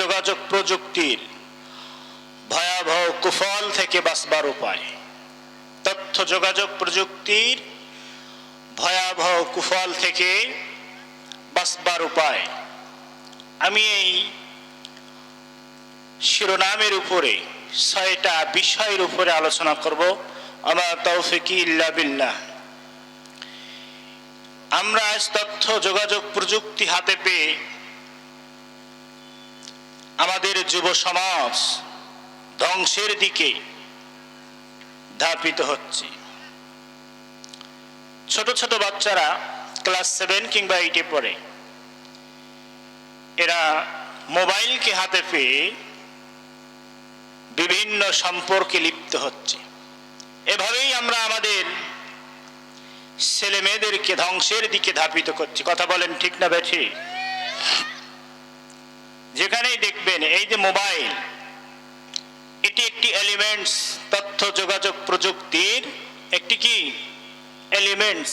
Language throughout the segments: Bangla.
যোগাযোগ প্রযুক্তির ভয়াবহ কুফল থেকে বাঁচবার উপায়। তথ্য যোগাযোগ প্রযুক্তির ভয়াবহ কুফল থেকে বাঁচবার উপায়। আমি এই শিরোনামের উপরে 6টা বিষয়ের উপরে আলোচনা করব। আমা তৌফিকি ইল্লা বিল্লাহ। আমরা আজ তথ্য যোগাযোগ প্রযুক্তি হাতে পেয়ে আমাদের যুব সমাজ ধ্বংসের দিকে ধাপিত হচ্ছে। ছোট ছোট বাচ্চারা ক্লাস 7 কিংবা 8-এ পড়ে, এরা মোবাইলকে হাতে পেয়ে বিভিন্ন সম্পর্কে লিপ্ত হচ্ছে। এভাবেই আমরা আমাদের ছেলে মেয়েদেরকে ধ্বংসের দিকে ধাপিত করছি। কথা বলেন ঠিক না বেঠি? যেখানেই দেখবেন এই যে মোবাইল, এটি একটি এলিমেন্টস, তথ্য যোগাযোগ প্রযুক্তির একটি কি এলিমেন্টস,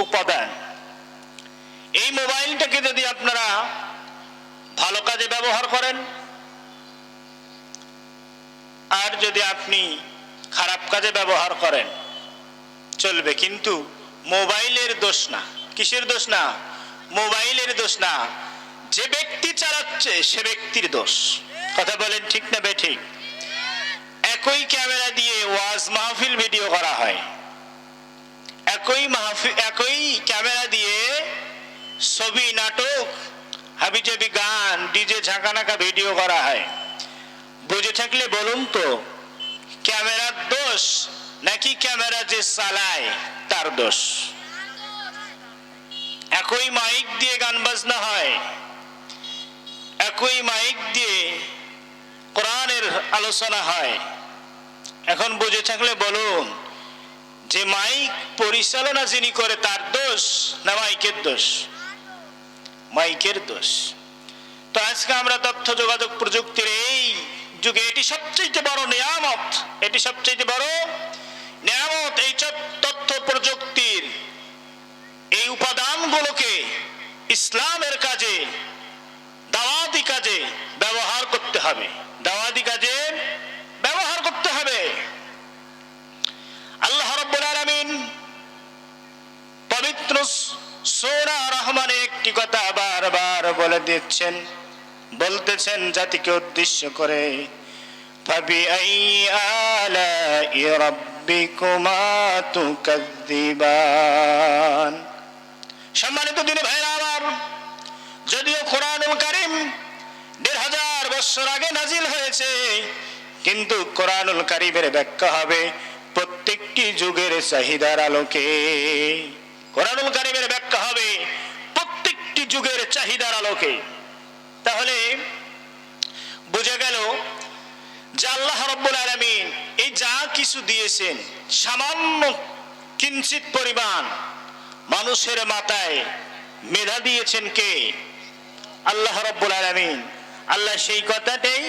উপাদান। এই মোবাইলটাকে যদি আপনারা ভালো কাজে ব্যবহার করেন আর যদি আপনি খারাপ কাজে ব্যবহার করেন চলবে, কিন্তু মোবাইলের দোষ না। কিসের দোষ না? মোবাইলের দোষ না, যে ব্যক্তি চালাচ্ছে সে ব্যক্তির দোষ। কথা বলেন ঠিক না বেঠিক? একই ক্যামেরা দিয়ে ওয়াজ মাহফিল ভিডিও করা হয়, একই ক্যামেরা দিয়ে ছবি, নাটক, হাবিজাবি গান, ডিজে ঝাঁকানাকা ভিডিও করা হয়। বুঝে থাকলে বলুন তো, ক্যামেরার দোষ নাকি ক্যামেরা যে চালায় তার দোষ? একই মাইক দিয়ে গান বাজনা হয়, একই মাইক দিয়ে কোরআনের আলোচনা হয়। এখন বুঝে থাকলে বলুন, যে মাইক পরিচালনা যিনি করে তার দোষ না মাইকের দোষ? মাইকের দোষ। তো আজকে আমরা তথ্য যোগাযোগ প্রযুক্তির এই যুগে এটি সবচেয়ে বড় নিয়ামত, এটি সবচেয়ে বড় নিয়ামত। এই তথ্য প্রযুক্তির এই উপাদানগুলোকে ইসলামের কাজে, দাওয়াতি কাজে ব্যবহার করতে হবে, দাওয়াতি কাজে ব্যবহার করতে হবে। আল্লাহ রাব্বুল আলামিন পবিত্র সূরা রহমানে একটি কথা বারবার বলে দিচ্ছেন, বলতেছেন জাতিকে উদ্দেশ্য করে, ফাবিআইয়ি আলাই রাব্বিকুমা তুকাযযিবান। সম্মানিত দিনী ভাইরা আমার, যদিও কোরআনুল কারীম ১৫০০ বছর আগে নাজিল হয়েছে, কিন্তু কোরআনুল কারীমের ব্যাখ্যা হবে প্রত্যেকটি যুগের চাহিদার আলোকে। কোরআনুল কারীমের ব্যাখ্যা হবে প্রত্যেকটি যুগের চাহিদার আলোকে। তাহলে বুঝে গেল যে আল্লাহ রাব্বুল আলামিন এই যা কিছু দিয়েছেন, সামান্য কিঞ্চিত পরিমাণ মানুষের মাথায় মেধা দিয়েছেন কে? আল্লাহ রাব্বুল আলামিন। আল্লাহ সেই কথাটাই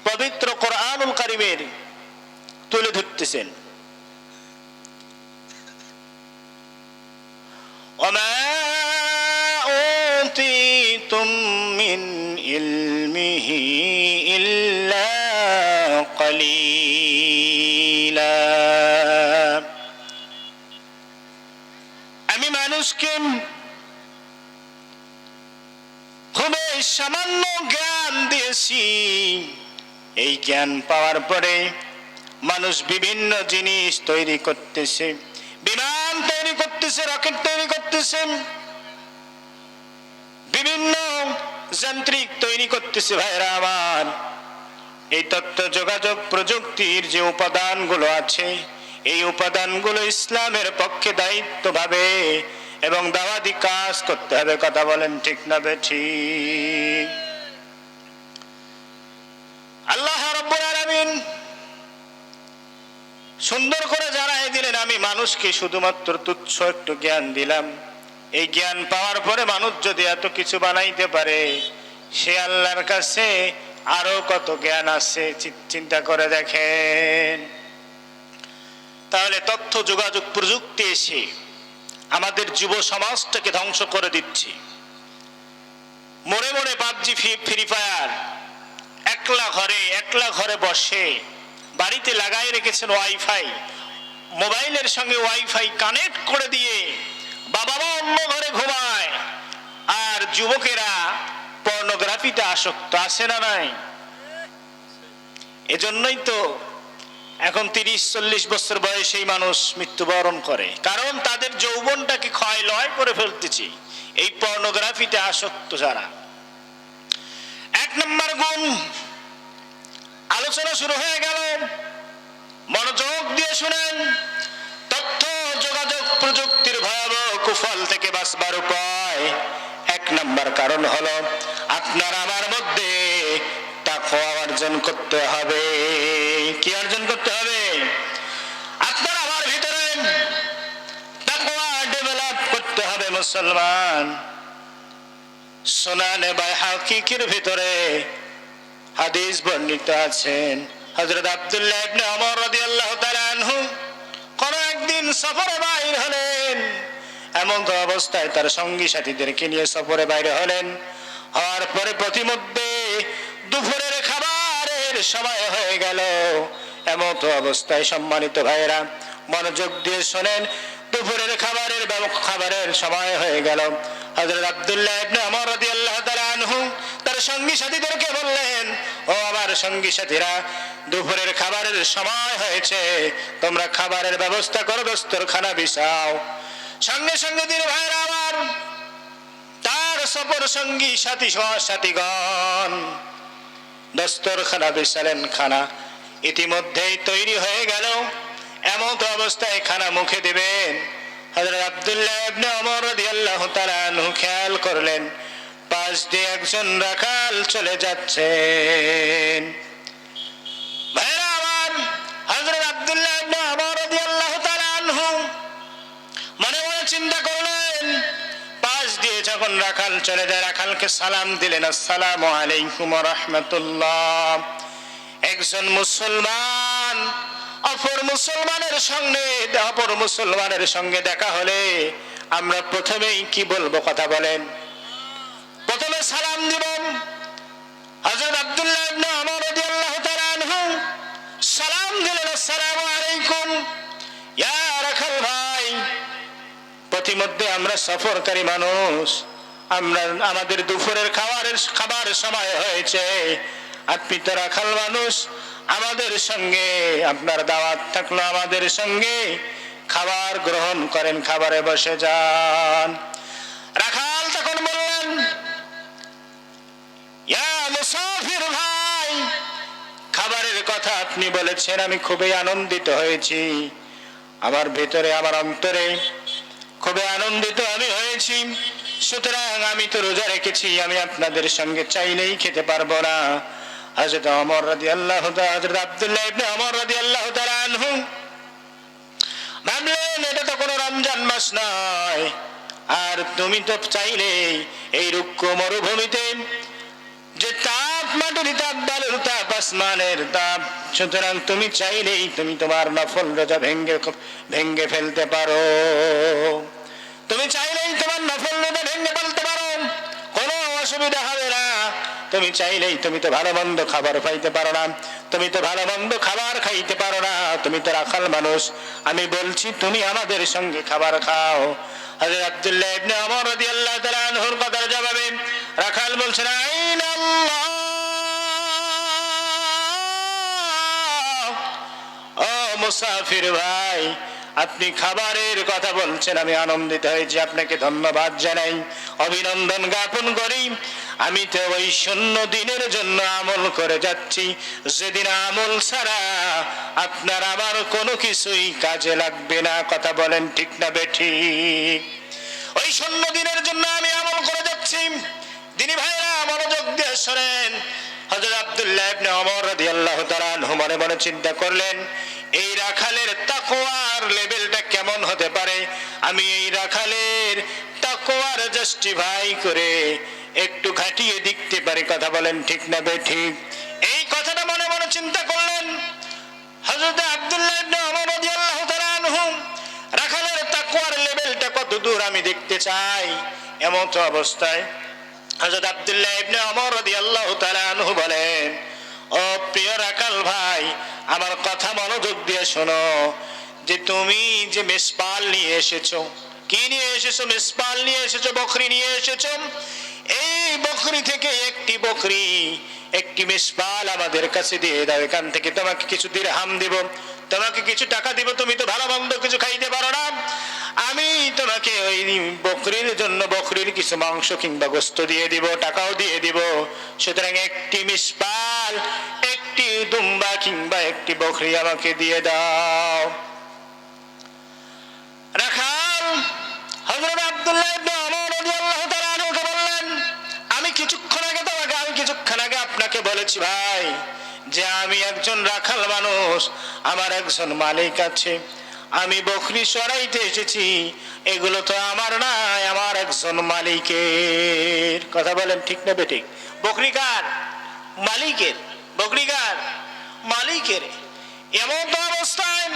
পবিত্র কোরআনুল কারীমের তুলে ধরতেছেন। ওমা উতিতুম মিন ইলমিহি ইল্লা কলিলা। আমি মানুষকে খুবই সামান্য জ্ঞান দিয়েছি। এই জ্ঞান পাওয়ার পরে মানুষ বিভিন্ন জিনিস তৈরি করতেছে, বিমান তৈরি করতেছে, রকেট তৈরি করতেছে, বিভিন্ন যান্ত্রিক তৈরি করতেছে। ভাইরা আমার, এই তথ্য যোগাযোগ প্রযুক্তির যে উপাদানগুলো আছে, এই উপাদানগুলো ইসলামের পক্ষে দায়িত্বভাবে এবং দাওয়াতি কাজ করতে হবে। কথা বলেন ঠিক না বেঠিক? আল্লাহ রাব্বুল আলামিন সুন্দর করে জানাই দিলেন, আমি মানুষকে শুধুমাত্র তুচ্ছ একটু জ্ঞান দিলাম। এই জ্ঞান পাওয়ার পরে মানুষ যদি এত কিছু বানাইতে পারে, সে আল্লাহর কাছে আরো কত জ্ঞান আছে চিন্তা করে দেখেন। তাহলে তথ্য যোগাযোগ প্রযুক্তি এসে আমাদের যুব সমাজটাকে ধ্বংস করে দিচ্ছে। মোড়ে মোড়ে পাবজি, ফ্রি ফায়ার, একলা ঘরে বসে বাড়িতে লাগাই রেখেছেন ওয়াইফাই, মোবাইলের সঙ্গে ওয়াইফাই কানেক্ট করে দিয়ে বাবা মা অন্য ঘরে ঘুমায়, আর যুবকেরা পর্নোগ্রাফিতে আসক্ত, আছে না নাই? এজন্যই তো এখন 30-40 বছর বয়সেই মানুষ মৃত্যুবরণ করে, কারণ তাদের যৌবনটাকে ক্ষয় লয় করে ফেলতেছি এই পর্নোগ্রাফিতে আসক্ত যারা। 1 নম্বর গুণ, আলোচনা শুরু হয়ে গেল, মনোযোগ দিয়ে শুনেন। তথ্য যোগাযোগ প্রযুক্তির ভয়াবহ কুফল থেকে বাঁচবার উপায় 1 নম্বর কারণ হলো আপনার আমার মধ্যে তাকওয়া অর্জন করতে হবে। কি অর্জন করতে হবে? আপনার আমার ভিতরে তাকওয়া ডেভেলপ করতে হবে মুসলমান। সুনানে বাইহাকির ভিতরে হাদিস বর্ণিত আছেন, হযরত আব্দুল্লাহ ইবনে ওমর রাদিয়াল্লাহু তাআলা আনহু কোন একদিন সফরে বাইর হলেন। এমন তো অবস্থায় তার সঙ্গী সাথীদেরকে নিয়ে সফরে বাইরে হলেন। হওয়ার পরে প্রতিমধ্যে দুপুরের খাবারের সময় হয়ে গেল। এমন তো অবস্থায় সম্মানিত ভাইয়েরা মনোযোগ দিয়ে শোনেন, দুপুরের খাবারের সময় হয়ে গেল। হযরত আব্দুল্লাহ ইবনে ওমর রাদিয়াল্লাহু তাআলা আনহু তার সঙ্গী সাথীদেরকে বললেন, ও আমার সঙ্গী সাথীরা, দুপুরের খাবারের সময় হয়েছে, তোমরা খাবারের ব্যবস্থা করো, দস্তরখানা বিছাও। সঙ্গে সঙ্গে দিন ভাইরা আমার তার সফর সঙ্গী সাথীগণ দস্তরখানা বিছালেন, খানা ইতিমধ্যেই তৈরি হয়ে গেল। এমন অবস্থায় খানা মুখে দিবেন, হযরত আব্দুল্লাহ ইবনে ওমর রাদিয়াল্লাহু তাআলা আনহু খেয়াল করলেন পাশ দিয়ে একজন রাখাল চলে যাচ্ছেন। ভাইরা আমার, হযরত আব্দুল্লাহ ইবনে ওমর রাদিয়াল্লাহু তাআলা আনহু মনে মনে চিন্তা করলেন, পাশ দিয়ে যখন রাখাল চলে যায়, রাখালকে সালাম দিলেন, আসসালামু আলাইকুম ওয়া রাহমাতুল্লাহ। একজন মুসলমান অপর মুসলমানের সঙ্গে দেখা হলে আমরা প্রথমেই কি বলবো? কথা বলেন। প্রথমে সালাম দিব। হযরত আব্দুল্লাহ ইবনে ওমর রাদিয়াল্লাহু তাআলা আনহু সালাম দিলেন, আসসালামু আলাইকুম। ইয়া রাখাল ভাই, প্রতিমধ্যে আমরা সফরকারী মানুষ, আমাদের দুপুরের খাবার সময় হয়েছে, আপনি তো রাখাল মানুষ, আমাদের সঙ্গে আপনার দাওয়াত থাকলো, আমাদের সঙ্গে খাবার গ্রহণ করেন, খাবারে বসে যান। রাখাল তখন বললেন, ইয়া মুসাফির ভাই, খাবারের কথা আপনি বলেছেন, আমি খুবই আনন্দিত হয়েছি, আমার ভিতরে আমার অন্তরে খুবই আনন্দিত আমি হয়েছি। সুতরাং আমি তো রোজা রেখেছি, আমি আপনাদের সঙ্গে চাইলেই খেতে পারবো না। হযরত ওমর রাদিয়াল্লাহু তাআলা, হযরত আব্দুল্লাহ ইবনে ওমর রাদিয়াল্লাহু তাআলা আনহু ভাবলেন, এটা তো কোনো রমজান মাস নয়, আর তুমি তো চাইলেই এই রুক্ষ মরুভূমিতে যে তাপ, মাটির তাপ, বালুর তাপ, আসমানের তাপ, সুতরাং তুমি চাইলেই তুমি তোমার নফল রোজা ভেঙ্গে ফেলতে পারো, তুমি চাইলেই তোমার নফল রোজা ভেঙ্গে ফেলতে পারো, কোনো অসুবিধা হবে না। তুমি চাইলেই, তুমি তো ভালো মন্দ খাবার পাইতে পারো না, তুমি তো ভালো মন্দ খাবার খাইতে পারো না, তুমি তো রাখাল মানুষ, আমি বলছি তুমি আমাদের সঙ্গে খাবার খাও। হযরত আব্দুল্লাহ ইবনে ওমর রাদিয়াল্লাহু তাআলা আনহুর কথার জবাবে রাখাল বলছেন, আইনা আল্লাহ, ও মুসাফির ভাই, আপনি খাবারের কথা বলছেন, আমি আনন্দিত হয়েছি, আপনাকে ধন্যবাদ জানাই, অভিনন্দন জ্ঞাপন করি। আমি তো ওই 0 দিনের জন্য আমল করে যাচ্ছি, যেদিন আমল ছাড়া আপনার আমার কোনো কিছুই কাজে লাগবে না। কথা বলেন ঠিক না বেঠিক? ওই 0 দিনের জন্য আমি আমল করে যাচ্ছি। দিনী ভাইরা মনোযোগ দিয়ে শোনেন। হযরত আব্দুল্লাহ ইবনে ওমর রাদিয়াল্লাহু তাআলা আনহু মনে মনে চিন্তা করলেন, এই রাখালের তাকওয়ার লেভেলটা কেমন হতে পারে, আমি এই রাখালের তাকওয়ার জাস্টিফাই করে একটু ঘাটিয়ে দেখতে পারি। কথা বলেন ঠিক না বেঠিক? এই কথাটা মনে মনে চিন্তা করলেন হযরত আব্দুল্লাহ ইবনে ওমর রাদিয়াল্লাহু তাআলা আনহু। রাখালের তাকওয়ার লেভেলটা কত দূর আমি দেখতে চাই। এমন তো অবস্থায় হযরত আব্দুল্লাহ ইবনে ওমর রাদিয়াল্লাহু তাআলা আনহু বলেন, ও রাখাল ভাই আমার কথা মনোযোগ দিয়ে শোনো, যে তুমি যে মেষপাল নিয়ে এসেছো, কি নিয়ে এসেছো? মেষপাল নিয়ে এসেছো, বকরি নিয়ে এসেছো। এই বকরি থেকে একটি বকরি, একটি মেষপাল আমাদের কাছে দিয়ে দাও। এখান থেকে তোমাকে কিছু দিরহাম দিব, তোমাকে কিছু টাকা দিব। তুমি তো ভালো মন্দ কিছু খাইতে পারো না, আমি তোমাকে ওই বকরির জন্য বকরির কিছু মাংস কিংবা গোস্ত দিয়ে দিব, টাকাও দিয়ে দিব। সুতরাং একটি মেষপাল, একটি দুম্বা কিংবা একটি বকরি আমাকে দিয়ে দাও। রাখাল হযরত আব্দুল্লাহ ইবনে ওমর রাদিয়াল্লাহু তাআলা আনহুকে বললেন, আমি কিছুক্ষণ আগে আপনাকে বলেছি ভাই, যে আমি একজন রাখাল মানুষ, আমার একজন মালিক আছে, আমি বকরি চড়াইতে এসেছি, এগুলো তো আমার নয়, আমার একজন মালিকের। কথা বলেন ঠিক না বেঠিক? বকরি কার? মালিকের। বকরি কার? মালিকের। এমন তো অবস্থায়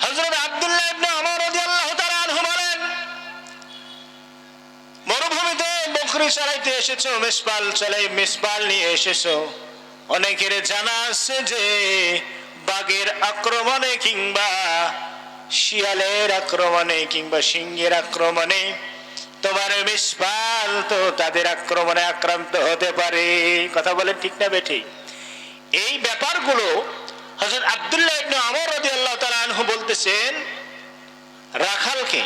হযরত আব্দুল্লাহ ইবনে ওমর রাদিয়াল্লাহু তাআলা আনহু বলেন, মরুভূমিতে বকরি চড়াইতে এসেছো, মেষপাল নিয়ে এসেছো। অনেকের জানা আছে যে বাঘের আক্রমণে কিংবা শিয়ালের আক্রমণে কিংবা সিংহের আক্রমণে তোমার মেষপাল তো তাদের আক্রমণে আক্রান্ত হতে পারে। কথা বলেন ঠিক না বেঠিক? এই ব্যাপারগুলো হযরত আব্দুল্লাহ ইবনে ওমর রাদিয়াল্লাহু তাআলা আনহু বলতেছেন রাখালকে।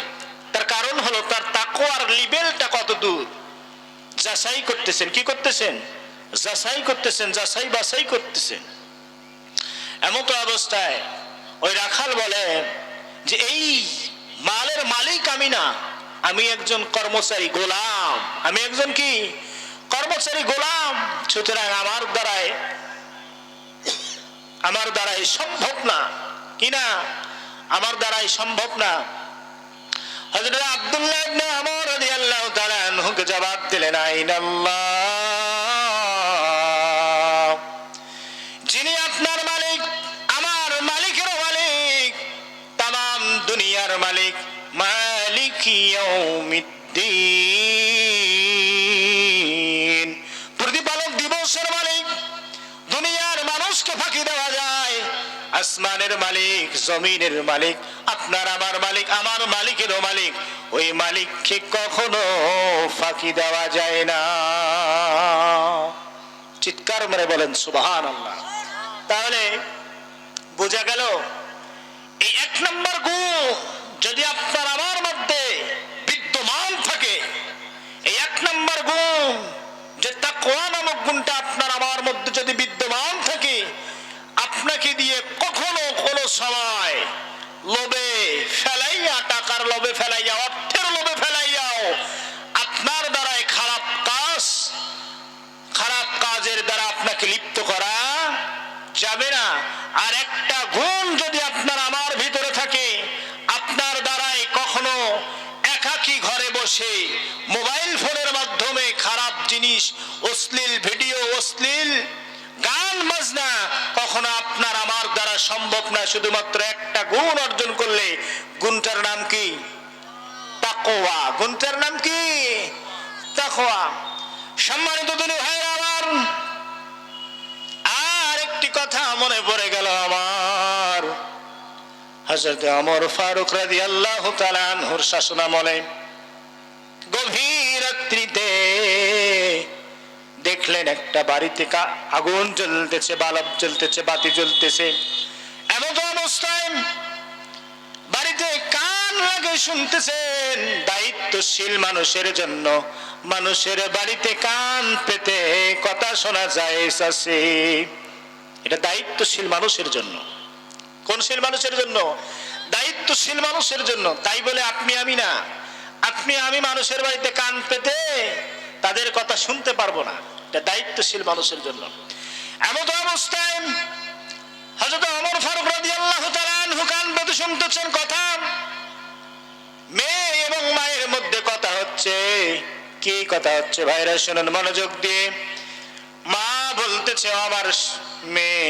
তার কারণ হলো তার তাকওয়ার লেভেলটা কত দূর যাচাই করতেছেন। কি করতেছেন? যাচাই করতেছেন, যাচাই বাছাই করতেছেন। এমন তো অবস্থায় ওই রাখাল বলেন যে এই মালের মালিক আমি না, আমি একজন কর্মচারী, গোলাম। আমি একজন কি? কর্মচারী, গোলাম। সুতরাং আমার দ্বারাই সম্ভব না। কি না? আমার দ্বারাই সম্ভব না। হযরত আব্দুল্লাহ ইবনে ওমর রাদিয়াল্লাহু তাআলা আনহুকে জবাব দিলেন, আইনাল্লাহ, যিনি আপনার মালিক, আমার মালিকেরও মালিক, তামাম দুনিয়ার মালিক, মালিক ইয়াউমিদ্দিন, প্রতিপালক দিবসের মালিক। দুনিয়ার মানুষকে ফাঁকি দেওয়া যায়, আসমানের মালিক, জমিনের মালিক, আপনার আমার মালিক, আমার মালিকেরও মালিক, ওই মালিককে কখনো ফাঁকি দেওয়া যায় না। চিৎকার মেরে বলেন সুবহানাল্লাহ। তাহলে বোঝা গেল এই এক নম্বর গুণ যদি আপনার আমার মধ্যে বিদ্যমান থাকে, এই এক নম্বর গুণ যে তাকওয়া নামক গুণটা আপনার আমার মধ্যে যদি বিদ্যমান থাকে, আপনাকে দিয়ে কখনো কোনো সময় লোভে ফেলাইয়া, টাকার লোভে ফেলাইয়া, অর্থের লোভে ফেলাইয়াও আপনার দ্বারাই খারাপ কাজের দ্বারা আপনাকে লিপ্ত করা যাবে না। আর একটা গুণ যদি আপনার আমার ভিতরে থাকে, আপনার দ্বারাই কখনো একাকী ঘরে বসে মোবাইল ফোনের মাধ্যমে খারাপ জিনিস, অশ্লীল ভিডিও, অশ্লীল গান বাজনা কখনো আপনার আমার দ্বারা সম্ভব না। শুধুমাত্র একটা গুণ অর্জন করলে, গুণটার নাম কি? তাকওয়া। গুণটার নাম কি? তাকওয়া। সম্মানিত দিনী ভাইরা আমার, আর একটি কথা মনে পড়ে গেল আমার। হযরত ওমর ফারুক রাদিয়াল্লাহু তাআলা আনহুর শাসনামলে গভীর রাত্রিতে দেখলেন একটা বাড়িতে আগুন জ্বলতেছে, বাল্ব জ্বলতেছে, বাতি জ্বলতেছে। এমন অবস্থায় বাড়িতে কান লাগে শুনতেছেন। দায়িত্বশীল মানুষের জন্য মানুষের বাড়িতে কান পেতে কথা শোনা যায় আছে। এটা দায়িত্বশীল মানুষের জন্য। কোন শীল মানুষের জন্য? দায়িত্বশীল মানুষের জন্য। তাই বলে আপনি আমি না, আপনি আমি মানুষের বাড়িতে কান পেতে তাদের কথা শুনতে পারবো না। এটা দায়িত্বশীল মানুষের জন্য। এমন অবস্থায় হযরত ওমর ফারুক রাদিয়াল্লাহু তাআলা আনহু কান পেতে শুনতেছেন কথা। মেয়ে এবং মায়ের মধ্যে কথা হচ্ছে। কি কথা হচ্ছে ভাইরা শুনুন মনোযোগ দিয়ে। মা বলতেছে, আমার মেয়ে,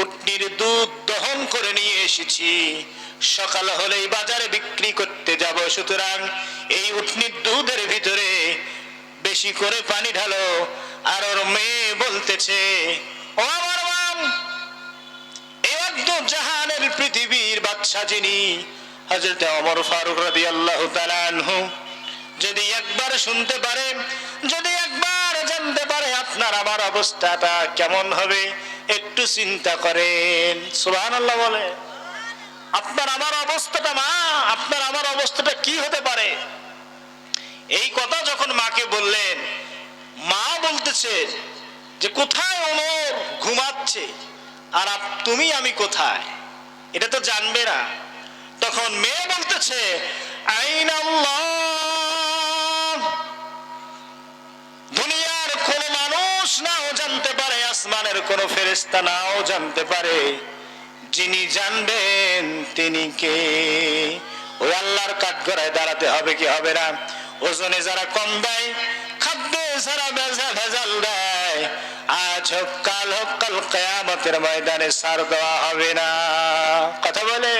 উটনির দুধ দহন করে নিয়ে এসেছি, সকাল হলেই বাজারে বিক্রি করতে যাব, সুতরাং এই উটনির দুধের ভিতরে বেশি করে পানি ঢালো। আর ওর মেয়ে বলতেছে, ও আমার মা, পৃথিবীর বাদশা যিনি হযরত ওমর ফারুক রাদিয়াল্লাহু তাআলা আনহু যদি একবার শুনতে পারে, যদি একবার জানতে পারে আপনার আমার অবস্থাটা কেমন হবে, একটু চিন্তা করেন। সুবহানাল্লাহ বলে। আপনার আমার অবস্থাটা, মা আপনার আমার অবস্থাটা কি হতে পারে? এই কথা যখন মাকে বললেন, মা বলতেছে যে কোথায় ওমর ঘুমাচ্ছে, আর তুমি আমি কোথায়, এটা তো জানবে না। তখন মেয়ে বলতেছে আইনাল্লাহ, দুনিয়ার কোন মানুষ নাও জানতে পারে, আসমানের কোন ফেরেশতা নাও জানতে পারে, যিনি জানবেন তিনি কে? ওই আল্লাহর কাঠগড়ায় দাঁড়াতে হবে কি হবে না? ওজনে যারা কম দেয়, খাদ্যে যারা ভেজাল দেয়, আজ হোক কাল হোক, কাল কিয়ামতের ময়দানে ছাড় দেওয়া হবে না। কথা বলে।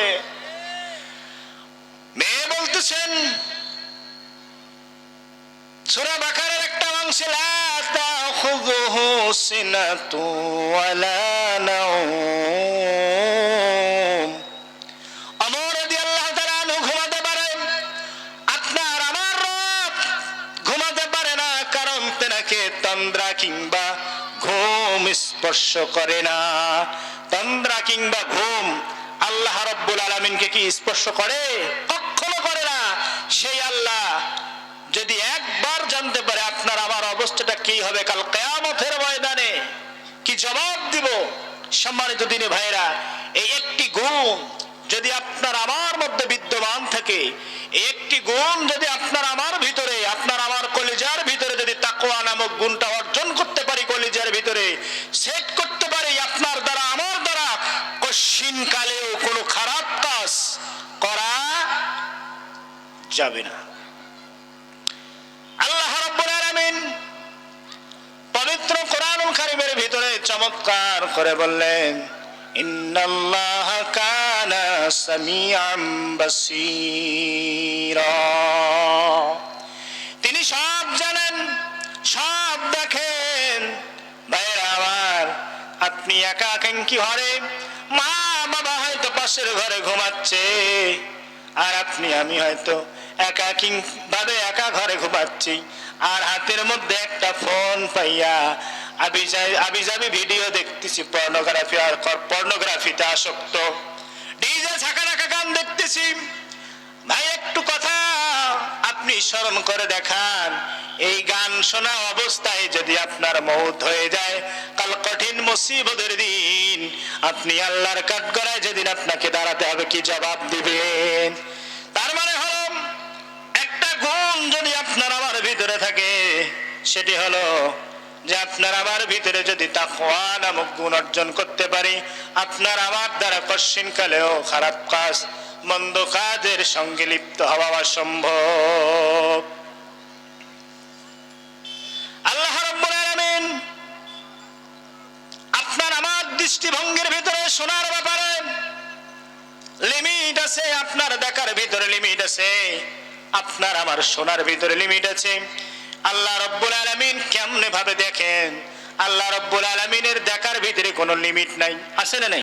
মেয়ে বলতেছেন সূরা বাকারার একটা অংশে, লা তাখুযুহু সিনাতু ওয়ালা নাওম। ওমর রাদিয়াল্লাহু তাআলা আনহু ঘুমাতে পারেন, আপনার আমার রব ঘুমাতে পারে না, কারণ তেনাকে তন্দ্রা কিংবা ঘুম স্পর্শ করে না। তন্দ্রা কিংবা ঘুম আল্লাহ রাব্বুল আলামিনকে কি স্পর্শ করে? কখনো করে না। সেই আল্লাহ যদি একবার জানতে পারে আপনার আমার অবস্থাটা কি হবে কাল কিয়ামতের ময়দানে, কি জবাব দিব? সম্মানিত দিনী ভাইরা, এই একটি গুণ যদি আপনার আমার মধ্যে বিদ্যমান থাকে, এই একটি গুণ যদি আপনার আমার ভিতরে, আপনার আমার কলিজার ভিতরে যদি তাকওয়া নামক গুণটা অর্জন করতে পারি, কলিজার ভিতরে সেট করতে পারি, আপনার দ্বারা আমার দ্বারা কশিন কালেও কোনো খারাপ কাজ করা যাবে না। আল্লাহ রাব্বুল আলামিন পবিত্র কোরআনুল কারীমের ভিতরে চমৎকার করে বললেন, ইন্নাল্লাহা কানা সামিআম বাসীরা। তিনি সব জানেন, সব দেখেন। ভাইরা আমার, আপনি একাকিঙ্কি ঘরে, মা বাবা হয়তো পাশের ঘরে ঘুমাচ্ছে, আর আপনি আমি হয়তো একাকী ভাবে একা ঘরে ঘুমাচ্ছি, আর হাতের মধ্যে একটা ফোন পাইয়া আবিজাবি ভিডিও দেখতেছি, পর্নোগ্রাফি, আর পর্নোগ্রাফিতে আসক্ত, ডিজে ঝাঁকানাকা গান দেখতেছি। ভাই একটু কথা আপনি স্মরণ করে দেখান, এই গান শোনা অবস্থায় যদি আপনার মওত হয়ে যায়, কাল কঠিন মুসিবতের দিন আপনি আল্লাহর কাঠগড়ায় যেদিন আপনাকে দাঁড়াতে হবে, কি জবাব দিবেন? তার মানে হলো, একটা গুণ যদি আপনার আমার ভিতরে থাকে, সেটি হলো যে আপনার আমার ভিতরে যদি তাকওয়া নামক গুণ অর্জন করতে পারি, আপনার আমার দ্বারা কশিন কালেও খারাপ কাজ, মন্দ কাজের সঙ্গে লিপ্ত হওয়া অসম্ভব। আল্লাহ রাব্বুল আলামিন আপনার আমার দৃষ্টিভঙ্গির ভিতরে শোনার ব্যাপারে লিমিট আছে, আপনার দেখার ভিতরে লিমিট আছে, আপনার আমার শোনার ভিতরে লিমিট আছে। আল্লাহ রাব্বুল আলামিন কেমনে ভাবে দেখেন? আল্লাহ রাব্বুল আলামিনের দেখার ভিতরে কোনো লিমিট নাই, আছে না নাই?